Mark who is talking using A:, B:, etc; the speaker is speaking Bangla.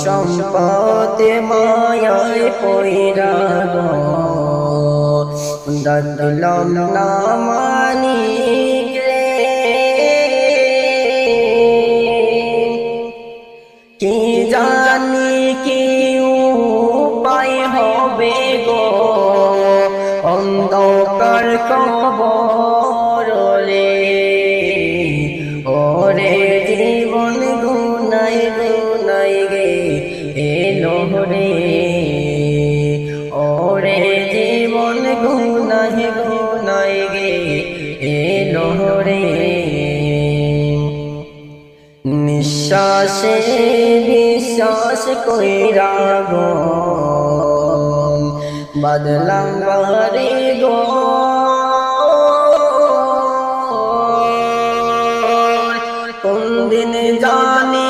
A: সম্পদে মায়ায় পয়রা গো ডাকলাম না মানিক রে কি জানি কি উপায় হবে গো অন্ধকার কবর রে ওরে জীবন গুনাই গুনাই গে এলো রে ওরে জীবন গুনাই গুনাই গে এলো রে নিঃশ্বাসে বিশ্বাস কইরা গো বদলাম বাড়ি গো কোন দিন জানি